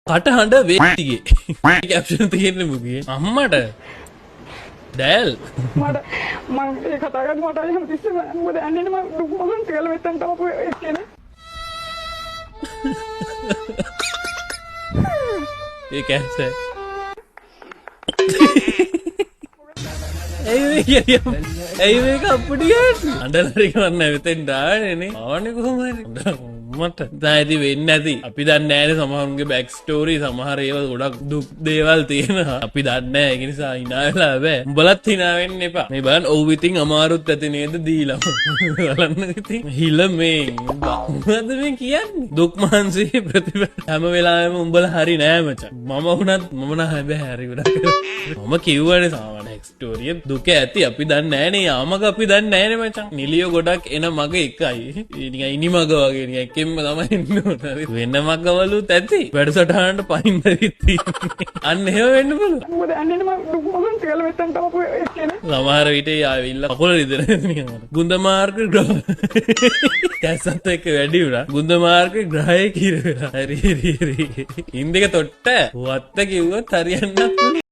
කටහඬ වේටිගේ caption තියෙන්නේ මුගේ අම්මට දැල් මට මම ඒ කතා කරද්දි මට එහෙම තිස්සෙම මොකද අන්නේ මම දුක් මොහොන් කියලා මෙතන තවපු එක්කනේ ඒ කැන්සර් ඇයි මේක අප්පුඩිය අඬලරි කරන්න මෙතෙන් ඩාවනේ ආවනේ කොහොමද මට දැයිදි වෙන්නේ නැති අපි දන්නේ නැහැ සමහරුන්ගේ බෑක් ස්ටෝරි සමහර ඒවා ගොඩක් දුක් දේවල් තියෙනවා අපි දන්නේ නැහැ ඒක නිසා hina වෙලා බෑ උඹලත් hina වෙන්න එපා මේ බලන්න ඔව් ඉතින් අමාරුත් ඇති නේද දීලා බලන්න ඉතින් හිල මේ මොකද මේ කියන්නේ දුක් මහන්සි ප්‍රතිඵල හැම වෙලාවෙම උඹලා හරි නෑ මචං මම වුණත් මම නෑ හැබැයි හරි උනා මම කිව්වනේ සාමාන්‍ය ස්ටෝරිය දුක ඇති අපි දන්නේ නැහනේ යාමක අපි දන්නේ නැහනේ මචං නිලියෝ ගොඩක් එන මග එකයි නිකන් ඉනි මග වගේ නිකන් එකෙන්ම තමයි ඉන්න ඕන වෙන මගවලුත් ඇති වැඩසටහනට පයින් දෙවිත් අන්න එහෙම වෙන්න පුළුවන් මොකද අන්නේ මම දුක් මොහොන් කියලා මෙතන තවපු එක්කනේ සමහර විට ආවිල්ල කකුල රිදෙන නිකන් ගුන්ද මාර්ග ග්‍රහ කැසත් එක්ක වැඩි වුණා ගුන්ද මාර්ග ග්‍රහය කිර වෙලා හරි ඉන්දික තොට්ට වත්ත කිව්වොත් හරියන්නත්